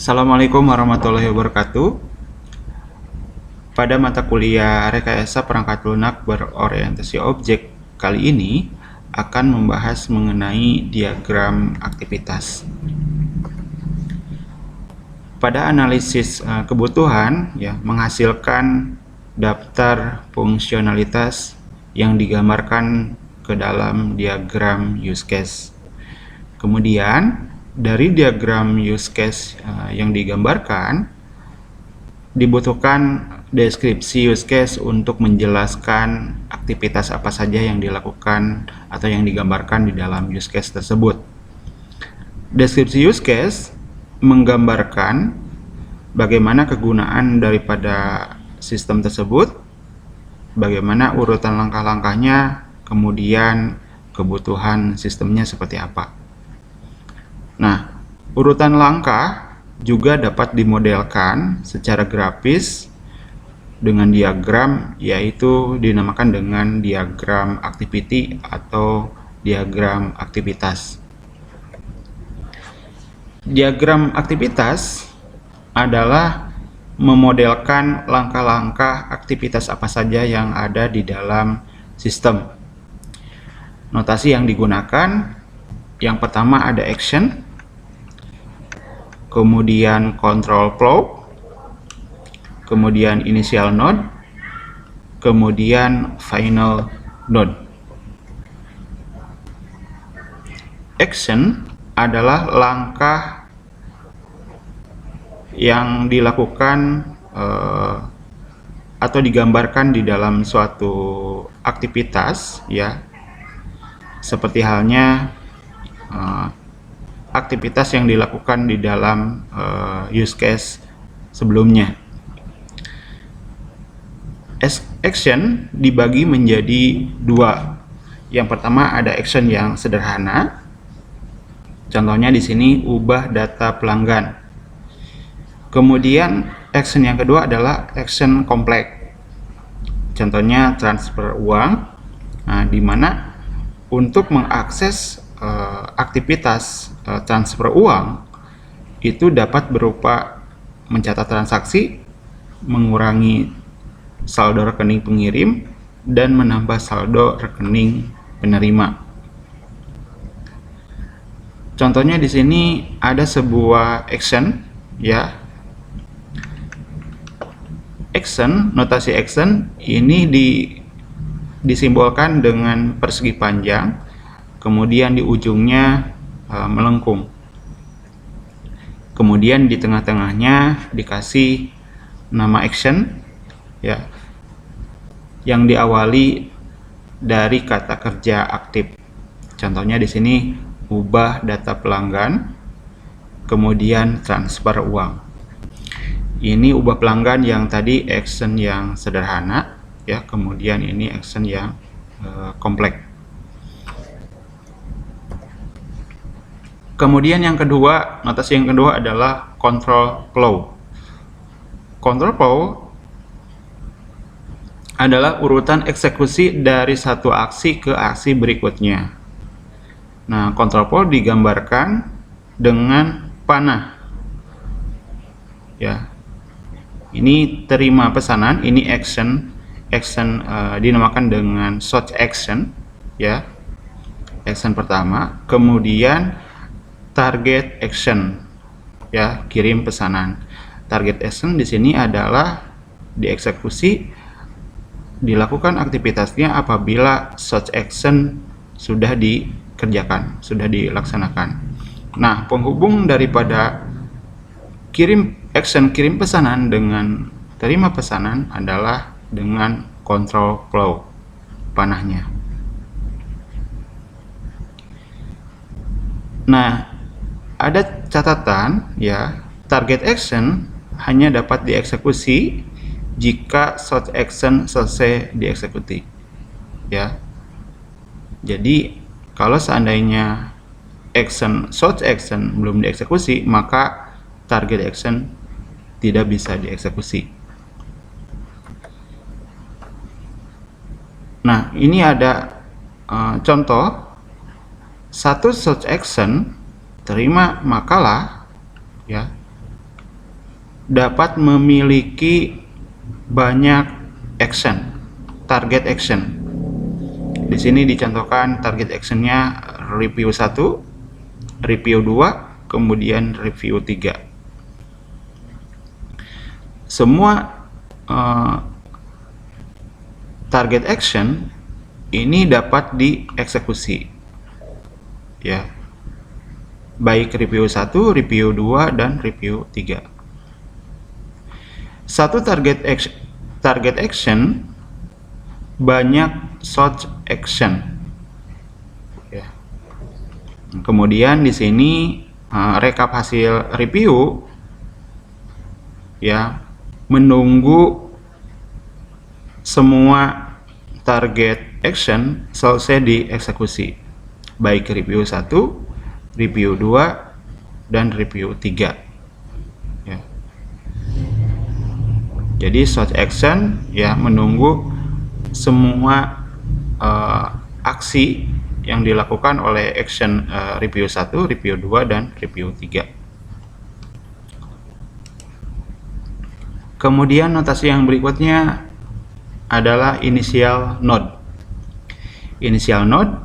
Assalamualaikum warahmatullahi wabarakatuh. Pada mata kuliah Rekayasa Perangkat Lunak Berorientasi Objek kali ini akan membahas mengenai diagram aktivitas. Pada analisis kebutuhan, menghasilkan daftar fungsionalitas yang digambarkan ke dalam diagram use case. Kemudian dari diagram use case yang digambarkan dibutuhkan deskripsi use case untuk menjelaskan aktivitas apa saja yang dilakukan atau yang digambarkan di dalam use case tersebut. Deskripsi use case menggambarkan bagaimana kegunaan daripada sistem tersebut, bagaimana urutan langkah-langkahnya, kemudian kebutuhan sistemnya seperti apa. Nah, urutan langkah juga dapat dimodelkan secara grafis dengan diagram, yaitu dinamakan dengan diagram activity atau diagram aktivitas. Diagram aktivitas adalah memodelkan langkah-langkah aktivitas apa saja yang ada di dalam sistem. Notasi yang digunakan, yang pertama ada action, kemudian control flow, kemudian initial node, kemudian final node. Action adalah langkah yang dilakukan atau digambarkan di dalam suatu aktivitas, seperti halnya aktivitas yang dilakukan di dalam use case sebelumnya. Action dibagi menjadi dua. Yang pertama ada action yang sederhana. Contohnya di sini ubah data pelanggan. Kemudian action yang kedua adalah action kompleks. Contohnya transfer uang. Nah, di mana untuk mengakses aktivitas transfer uang itu dapat berupa mencatat transaksi, mengurangi saldo rekening pengirim, dan menambah saldo rekening penerima. Contohnya di sini ada sebuah action, Action, notasi action ini disimbolkan dengan persegi panjang, kemudian di ujungnya melengkung. Kemudian di tengah-tengahnya dikasih nama action, yang diawali dari kata kerja aktif. Contohnya di sini ubah data pelanggan, kemudian transfer uang. Ini ubah pelanggan yang tadi action yang sederhana, kemudian ini action yang kompleks. Kemudian yang kedua, notasi yang kedua adalah control flow. Control flow adalah urutan eksekusi dari satu aksi ke aksi berikutnya. Nah, control flow digambarkan dengan panah. Ini terima pesanan, ini action dinamakan dengan source action, action pertama. Kemudian target action, kirim pesanan. Target action di sini adalah dieksekusi, dilakukan aktivitasnya apabila source action sudah dikerjakan, sudah dilaksanakan. Nah, penghubung daripada action kirim pesanan dengan terima pesanan adalah dengan control flow, panahnya. Nah, ada catatan, target action hanya dapat dieksekusi jika source action selesai dieksekusi, Jadi kalau seandainya source action belum dieksekusi, maka target action tidak bisa dieksekusi. Nah, ini ada contoh satu search action terima makalah dapat memiliki banyak action, target action. Di sini dicontohkan target actionnya review 1, review 2, kemudian review 3. Semua target action ini dapat dieksekusi, ya, baik review 1, review 2, dan review 3. Satu target action banyak search action, ya. Kemudian di sini rekap hasil review, ya, menunggu semua target action selesai dieksekusi, baik review 1, review 2, dan review 3, ya. Jadi search action, ya, menunggu semua aksi yang dilakukan oleh action review 1, review 2, dan review 3. Kemudian notasi yang berikutnya adalah initial node. Initial node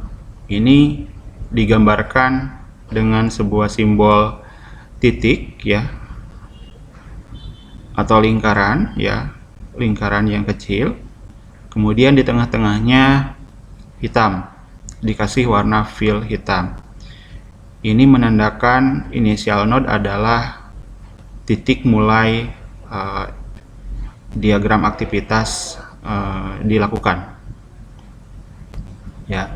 ini digambarkan dengan sebuah simbol titik, ya, atau lingkaran, ya, lingkaran yang kecil. Kemudian di tengah-tengahnya hitam, dikasih warna fill hitam. Ini menandakan initial node adalah titik mulai diagram aktivitas dilakukan, ya.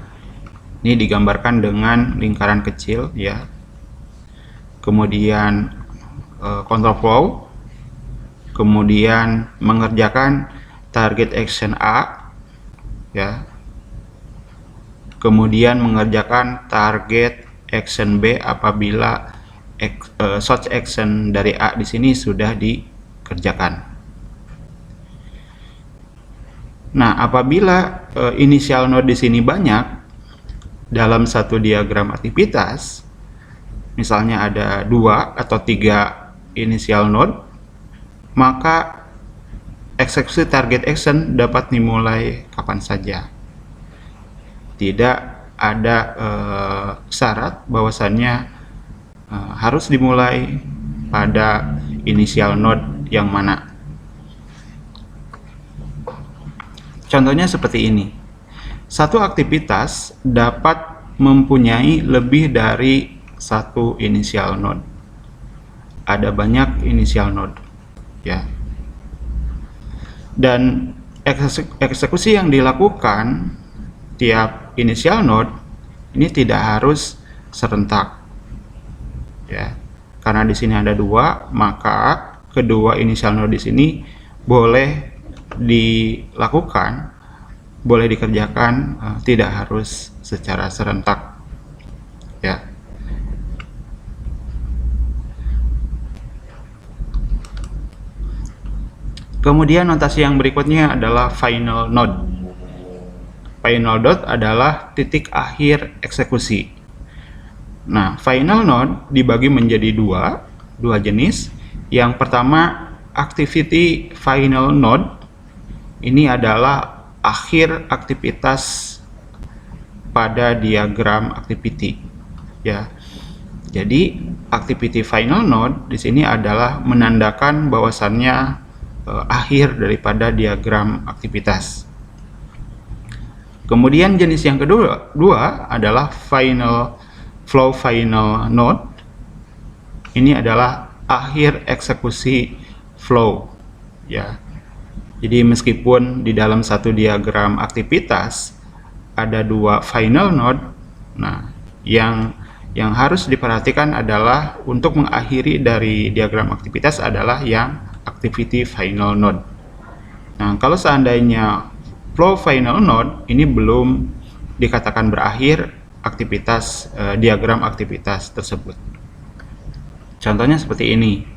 Ini digambarkan dengan lingkaran kecil, ya. Kemudian control flow, kemudian mengerjakan target action A, ya. Kemudian mengerjakan target action B apabila search action dari A di sini sudah dikerjakan. Nah, apabila initial node di sini banyak dalam satu diagram aktivitas, misalnya ada 2 atau 3 initial node, maka eksekusi target action dapat dimulai kapan saja. Tidak ada syarat bahwasannya harus dimulai pada initial node yang mana. Contohnya seperti ini. Satu aktivitas dapat mempunyai lebih dari satu initial node. Ada banyak initial node, ya. Dan eksekusi yang dilakukan tiap initial node ini tidak harus serentak, ya. Karena di sini ada 2, maka kedua initial node di sini boleh dilakukan, boleh dikerjakan, tidak harus secara serentak, ya. Kemudian notasi yang berikutnya adalah final node. Final node adalah titik akhir eksekusi. Nah, final node dibagi menjadi dua jenis. Yang pertama, activity final node. Ini adalah akhir aktivitas pada diagram activity, ya. Jadi activity final node di sini adalah menandakan bahwasannya akhir daripada diagram aktivitas. Kemudian jenis yang kedua adalah flow final node. Ini adalah akhir eksekusi flow, ya. Jadi meskipun di dalam satu diagram aktivitas ada 2 final node, nah yang harus diperhatikan adalah untuk mengakhiri dari diagram aktivitas adalah yang activity final node. Nah, kalau seandainya flow final node ini belum dikatakan berakhir aktivitas diagram aktivitas tersebut. Contohnya seperti ini,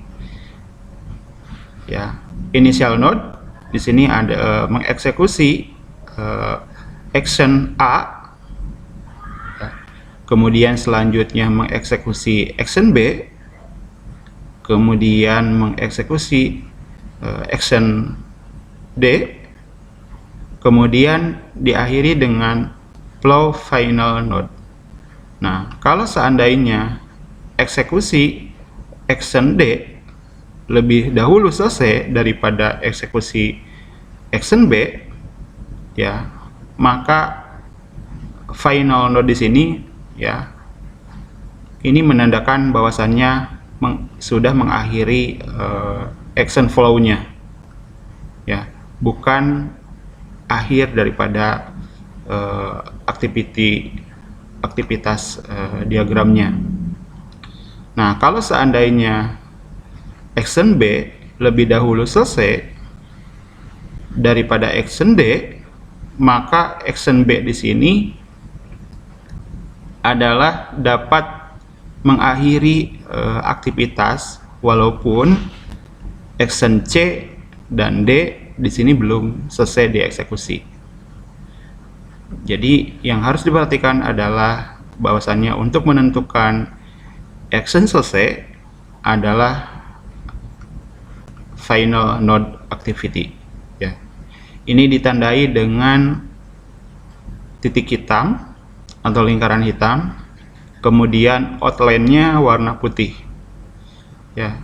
ya. Initial node di sini ada mengeksekusi action A, ya. Kemudian selanjutnya mengeksekusi action B, kemudian mengeksekusi action D, kemudian diakhiri dengan flow final node. Nah, kalau seandainya eksekusi action D lebih dahulu selesai daripada eksekusi action B, ya, maka final node di sini, ya, ini menandakan bahwasannya sudah mengakhiri action flow-nya, ya, bukan akhir daripada aktivitas diagramnya. Nah, kalau seandainya action B lebih dahulu selesai daripada action D, maka action B di sini adalah dapat mengakhiri aktivitas walaupun action C dan D di sini belum selesai dieksekusi. Jadi yang harus diperhatikan adalah bahwasannya untuk menentukan action selesai adalah final node activity, ya. Ini ditandai dengan titik hitam atau lingkaran hitam, kemudian outline-nya warna putih, ya.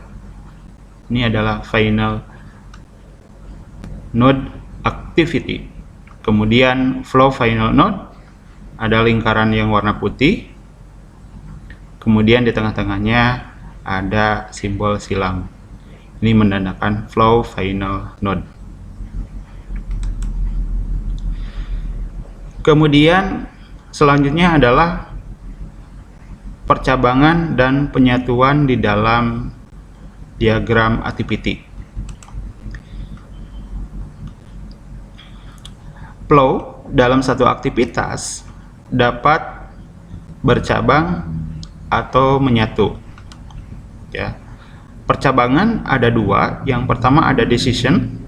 Ini adalah final node activity. Kemudian flow final node ada lingkaran yang warna putih, kemudian di tengah-tengahnya ada simbol silang. Ini menandakan flow final node. Kemudian selanjutnya adalah percabangan dan penyatuan di dalam diagram activity. Flow dalam satu aktivitas dapat bercabang atau menyatu, ya. Percabangan ada dua. Yang pertama ada decision,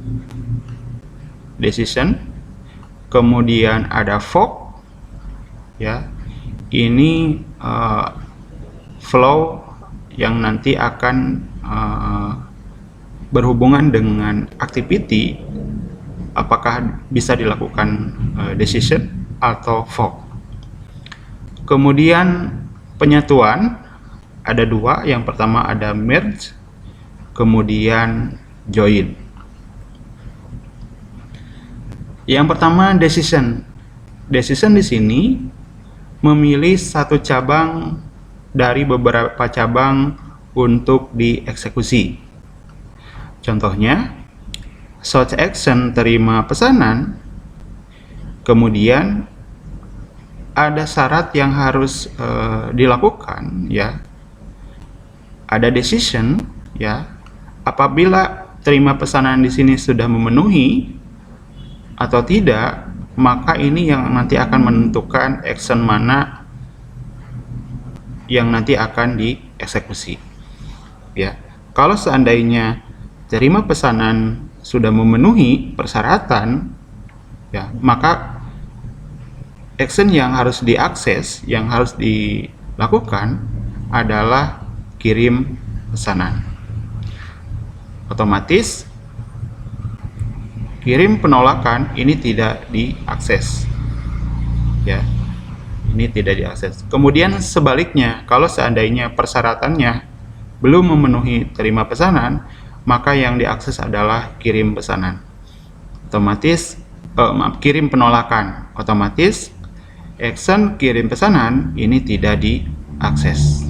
kemudian ada fork, ya. Ini flow yang nanti akan berhubungan dengan activity, apakah bisa dilakukan decision atau fork. Kemudian penyatuan ada dua. Yang pertama ada merge, kemudian join. Yang pertama decision. Decision di sini memilih satu cabang dari beberapa cabang untuk dieksekusi. Contohnya, search action terima pesanan, kemudian ada syarat yang harus dilakukan, ya. Ada decision, ya. Apabila terima pesanan di sini sudah memenuhi atau tidak, maka ini yang nanti akan menentukan action mana yang nanti akan dieksekusi, ya. Kalau seandainya terima pesanan sudah memenuhi persyaratan, ya, maka action yang harus diakses, yang harus dilakukan adalah kirim pesanan. Otomatis kirim penolakan ini tidak diakses, ya. Ini tidak diakses. Kemudian sebaliknya, kalau seandainya persyaratannya belum memenuhi terima pesanan, maka yang diakses adalah kirim pesanan. Otomatis kirim penolakan. Otomatis action kirim pesanan ini tidak diakses.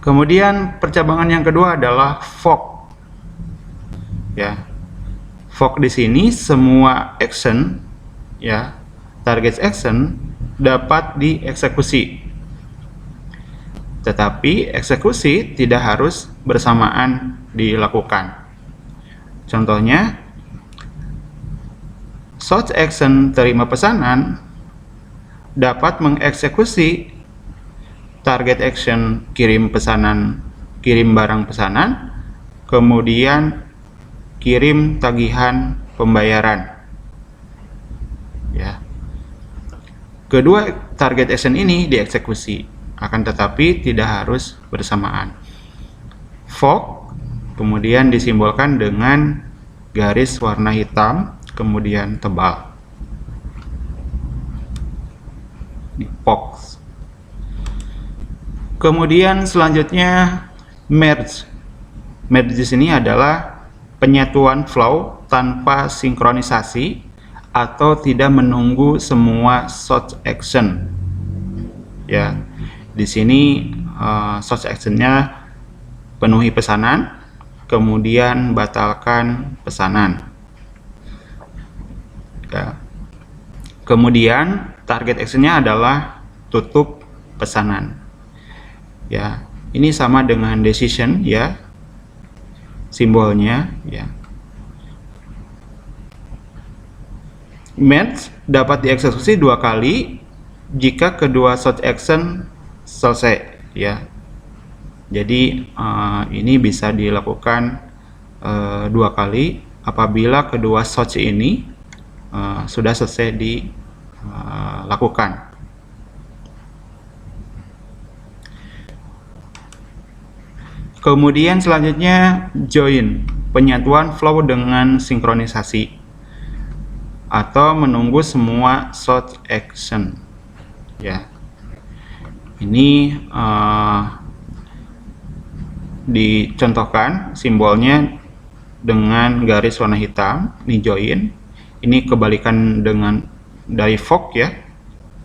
Kemudian percabangan yang kedua adalah fork, ya. Fork di sini semua action, ya, target action dapat dieksekusi, tetapi eksekusi tidak harus bersamaan dilakukan. Contohnya, search action terima pesanan dapat mengeksekusi target action kirim pesanan, kirim barang pesanan, kemudian kirim tagihan pembayaran, ya. kedua target action ini dieksekusi, akan tetapi tidak harus bersamaan. Fork kemudian disimbolkan dengan garis warna hitam kemudian tebal. Ini fork. Kemudian selanjutnya merge. Merge di sini adalah penyatuan flow tanpa sinkronisasi atau tidak menunggu semua source action. Ya, di sini source actionnya penuhi pesanan, kemudian batalkan pesanan. Ya. Kemudian target actionnya adalah tutup pesanan. Ya, ini sama dengan decision ya, simbolnya ya. Merge dapat dieksekusi 2 kali jika kedua source action selesai ya. Jadi ini bisa dilakukan 2 kali apabila kedua source ini sudah selesai dilakukan. Kemudian selanjutnya join, penyatuan flow dengan sinkronisasi atau menunggu semua source action ya. Ini dicontohkan simbolnya dengan garis warna hitam, ini join, ini kebalikan dengan dari fork ya.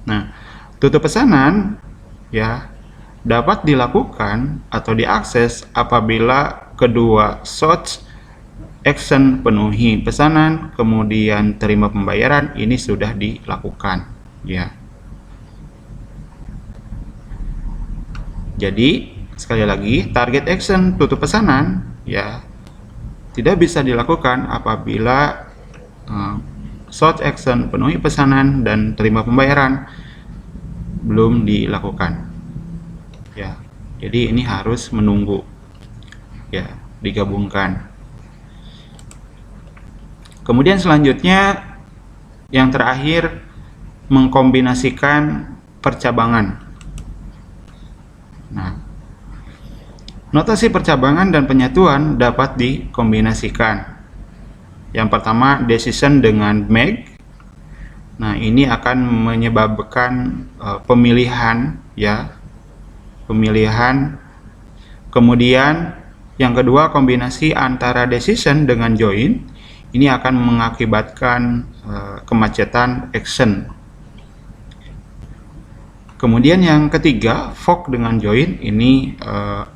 Nah, tutup pesanan ya dapat dilakukan atau diakses apabila kedua source action penuhi pesanan kemudian terima pembayaran ini sudah dilakukan ya. Jadi sekali lagi target action tutup pesanan ya tidak bisa dilakukan apabila source action penuhi pesanan dan terima pembayaran belum dilakukan. Ya, jadi ini harus menunggu ya, digabungkan. Kemudian selanjutnya yang terakhir mengkombinasikan percabangan. Nah, notasi percabangan dan penyatuan dapat dikombinasikan. Yang pertama decision dengan make. Nah, ini akan menyebabkan pemilihan ya. Pemilihan. Kemudian yang kedua kombinasi antara decision dengan join ini akan mengakibatkan kemacetan action. Kemudian yang ketiga fork dengan join ini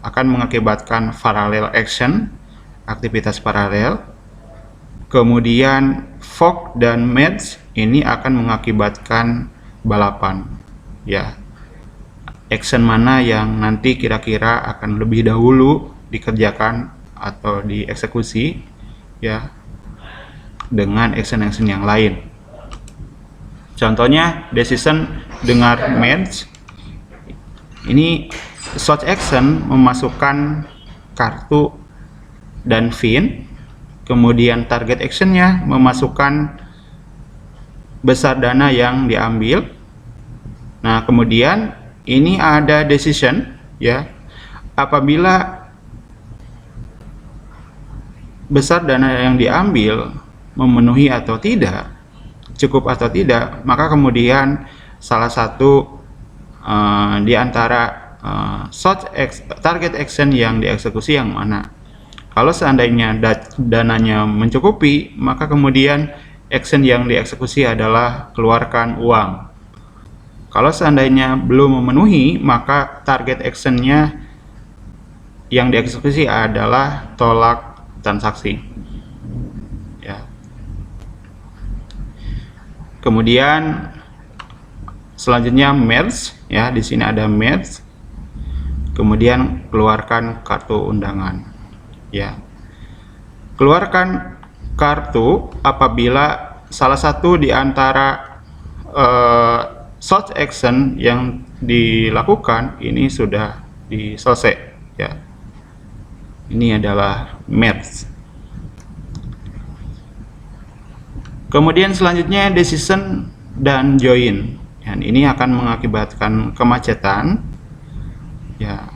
akan mengakibatkan parallel action, aktivitas paralel. Kemudian fork dan merge ini akan mengakibatkan balapan ya. Action mana yang nanti kira-kira akan lebih dahulu dikerjakan atau dieksekusi ya dengan action-action yang lain. Contohnya decision dengan merge ini source action memasukkan kartu dan pin, kemudian target actionnya memasukkan besar dana yang diambil. Nah, kemudian ini ada decision ya, apabila besar dana yang diambil memenuhi atau tidak, cukup atau tidak, maka kemudian salah satu di antara target action yang dieksekusi yang mana. Kalau seandainya dananya mencukupi, maka kemudian action yang dieksekusi adalah keluarkan uang. Kalau seandainya belum memenuhi, maka target actionnya yang dieksekusi adalah tolak transaksi. Ya. Kemudian selanjutnya merge, ya di sini ada merge. Kemudian keluarkan kartu undangan. Ya, keluarkan kartu apabila salah satu di antara source action yang dilakukan ini sudah diselesai ya. Ini adalah merge. Kemudian selanjutnya decision dan join Dan ini akan mengakibatkan kemacetan, ya,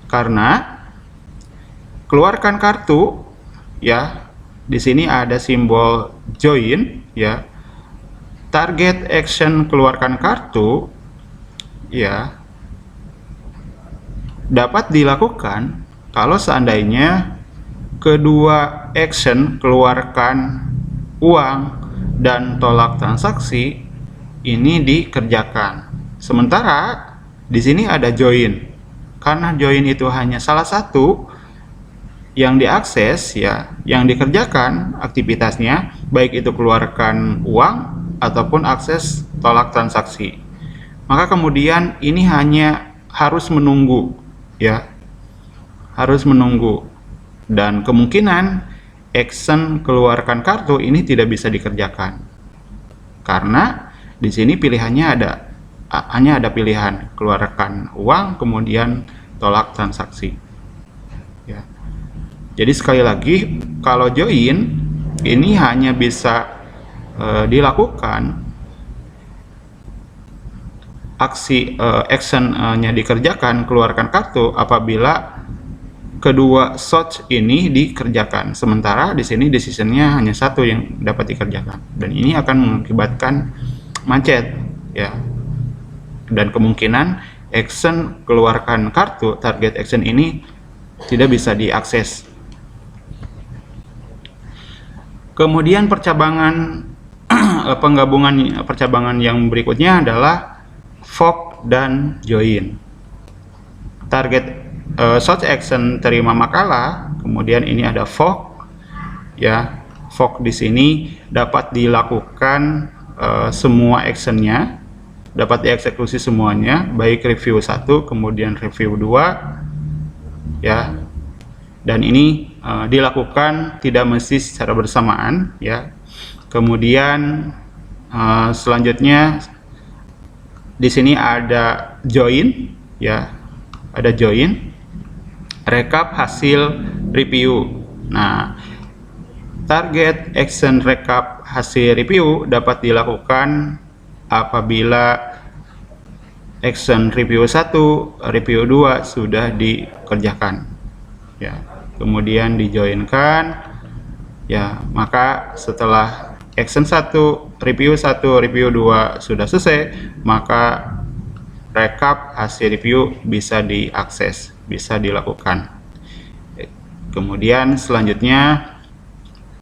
karena keluarkan kartu, ya. Di sini ada simbol join, ya. Target action keluarkan kartu, ya, dapat dilakukan kalau seandainya kedua action keluarkan uang dan tolak transaksi ini dikerjakan. Sementara di sini ada join. Karena join itu hanya salah satu yang diakses, ya, yang dikerjakan aktivitasnya, baik itu keluarkan uang ataupun akses tolak transaksi. Maka kemudian ini hanya harus menunggu, ya. Harus menunggu. Dan kemungkinan action keluarkan kartu ini tidak bisa dikerjakan. Karena di sini pilihannya hanya ada pilihan keluarkan uang kemudian tolak transaksi, ya. Jadi sekali lagi, kalau join ini hanya bisa dilakukan action-nya dikerjakan keluarkan kartu apabila kedua search ini dikerjakan. Sementara di sini decision-nya hanya satu yang dapat dikerjakan, dan ini akan mengakibatkan macet, ya. Dan kemungkinan action keluarkan kartu target action ini tidak bisa diakses. Kemudian percabangan percabangan yang berikutnya adalah fork dan join. Target search action terima makalah, kemudian ini ada fork, ya. Fork di sini dapat dilakukan semua actionnya, dapat dieksekusi semuanya, baik review 1 kemudian review 2, ya. Dan ini dilakukan tidak mesti secara bersamaan, ya. Kemudian selanjutnya di sini ada join, ya. Ada join rekap hasil review. Nah, target action rekap hasil review dapat dilakukan apabila action review 1, review 2 sudah dikerjakan, ya. Kemudian dijoinkan, ya. Maka setelah action 1, review 2 sudah selesai, maka rekap hasil review bisa diakses, bisa dilakukan. Kemudian selanjutnya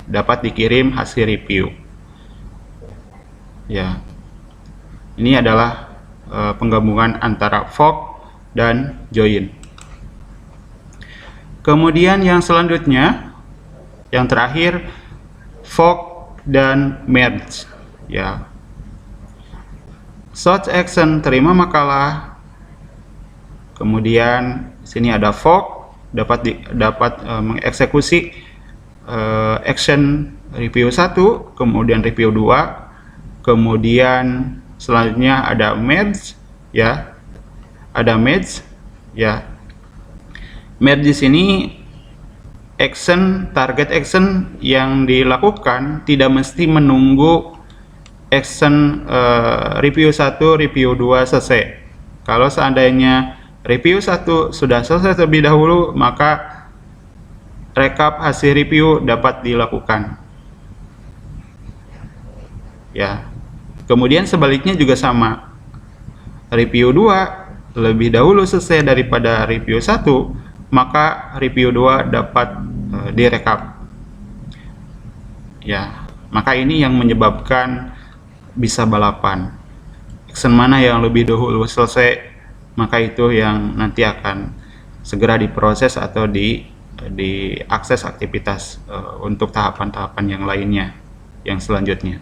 dapat dikirim hasil review, ya. Ini adalah penggabungan antara fork dan join. Kemudian yang selanjutnya, yang terakhir, fork dan merge, ya. Search action terima makalah, kemudian sini ada fork, dapat mengeksekusi action review 1 kemudian review 2, kemudian selanjutnya ada merge, ya. Ada merge, ya. Merge di sini target action yang dilakukan tidak mesti menunggu action review 1, review 2 selesai. Kalau seandainya review 1 sudah selesai terlebih dahulu, maka rekap hasil review dapat dilakukan, ya. Kemudian sebaliknya juga sama. Review 2 lebih dahulu selesai daripada review 1, maka review 2 dapat direkap, ya. Maka ini yang menyebabkan bisa balapan. Action mana yang lebih dahulu selesai, maka itu yang nanti akan segera diproses atau diakses aktivitas untuk tahapan-tahapan yang lainnya, yang selanjutnya.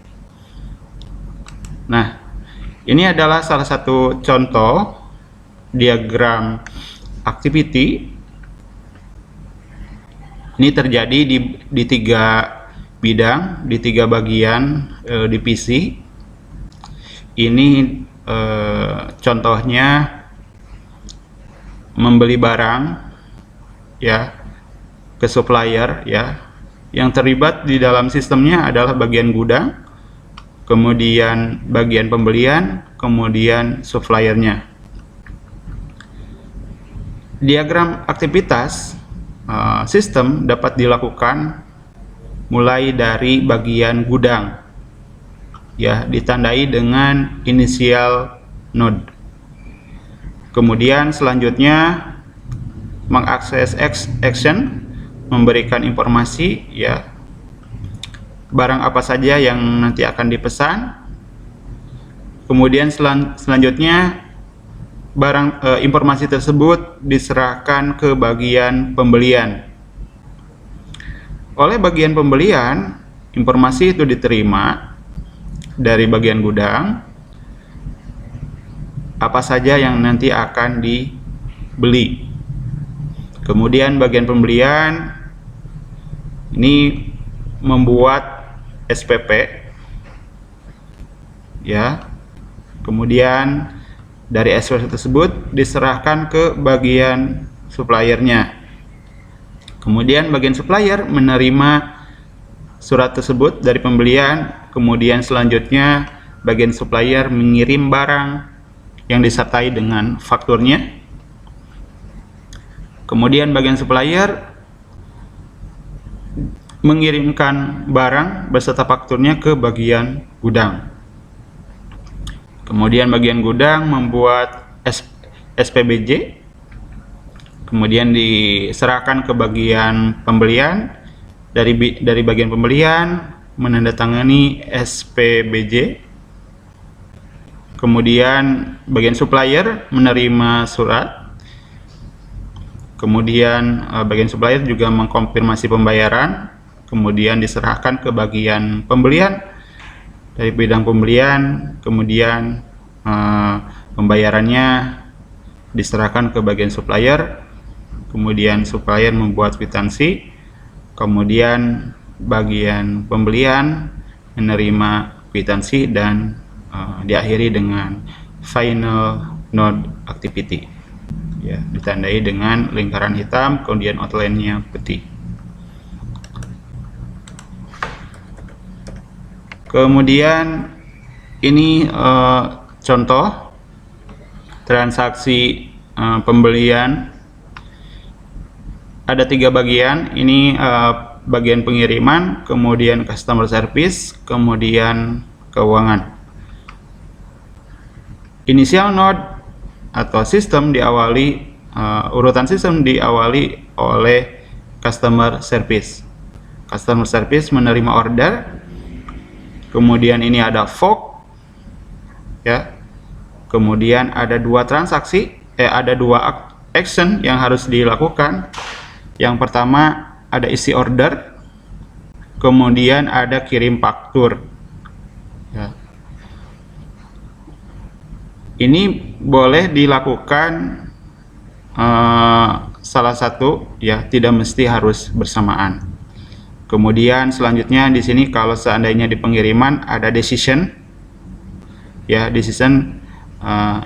Nah, ini adalah salah satu contoh diagram activity. Ini terjadi di 3 bidang, di 3 bagian divisi. Ini contohnya membeli barang, ya, ke supplier, ya. Yang terlibat di dalam sistemnya adalah bagian gudang, kemudian bagian pembelian, kemudian suppliernya. Diagram aktivitas sistem dapat dilakukan mulai dari bagian gudang, ya, ditandai dengan inisial node. Kemudian selanjutnya mengakses action, memberikan informasi, ya, barang apa saja yang nanti akan dipesan. Kemudian selanjutnya informasi tersebut diserahkan ke bagian pembelian. Oleh bagian pembelian, informasi itu diterima dari bagian gudang, apa saja yang nanti akan dibeli. Kemudian bagian pembelian ini membuat SPP, ya. Kemudian dari SPP tersebut diserahkan ke bagian suppliernya. Kemudian bagian supplier menerima surat tersebut dari pembelian. Kemudian selanjutnya bagian supplier mengirim barang yang disertai dengan fakturnya. Kemudian bagian supplier mengirimkan barang beserta fakturnya ke bagian gudang. Kemudian bagian gudang membuat SPBJ, kemudian diserahkan ke bagian pembelian. Dari bagian pembelian menandatangani SPBJ. Kemudian bagian supplier menerima surat. Kemudian bagian supplier juga mengkonfirmasi pembayaran. Kemudian diserahkan ke bagian pembelian. Dari bidang pembelian, kemudian pembayarannya diserahkan ke bagian supplier. Kemudian supplier membuat kwitansi. Kemudian bagian pembelian menerima kwitansi dan diakhiri dengan final node activity, ya, ditandai dengan lingkaran hitam, kemudian outline-nya putih. Kemudian ini contoh transaksi pembelian. Ada 3 bagian. Ini bagian pengiriman, kemudian customer service, kemudian keuangan. Initial node atau sistem diawali, urutan sistem diawali oleh customer service. Customer service menerima order. Kemudian ini ada fork, ya. Kemudian ada 2 transaksi, ada 2 action yang harus dilakukan. Yang pertama ada isi order, kemudian ada kirim faktur, ya. Ini boleh dilakukan salah satu, ya, tidak mesti harus bersamaan. Kemudian selanjutnya di sini kalau seandainya di pengiriman ada decision, ya, decision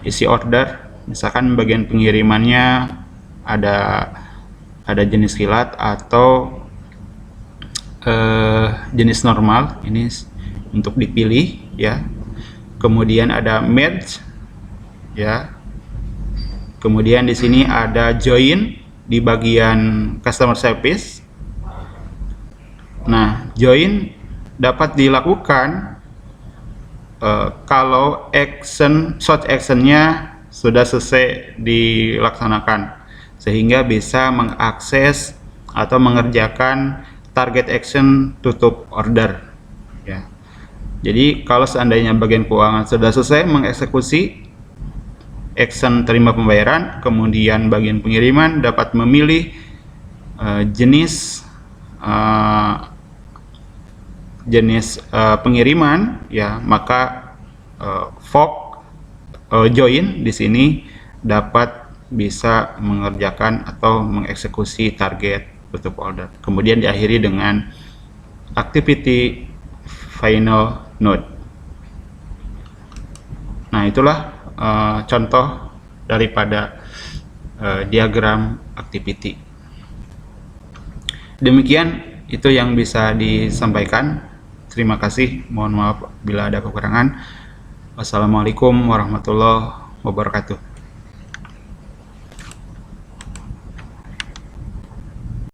isi order, misalkan bagian pengirimannya ada jenis kilat atau jenis normal, ini untuk dipilih, ya. Kemudian ada merge, ya. Kemudian di sini ada join di bagian customer service. Nah, join dapat dilakukan kalau short actionnya sudah selesai dilaksanakan, sehingga bisa mengakses atau mengerjakan target action tutup order, ya. Jadi kalau seandainya bagian keuangan sudah selesai mengeksekusi action terima pembayaran, kemudian bagian pengiriman dapat memilih jenis pengiriman, ya, maka fork join di sini dapat bisa mengerjakan atau mengeksekusi target tutup order. Kemudian diakhiri dengan activity final node. Nah, itulah contoh daripada diagram activity. Demikian itu yang bisa disampaikan. Terima kasih. Mohon maaf bila ada kekurangan. Wassalamualaikum warahmatullahi wabarakatuh.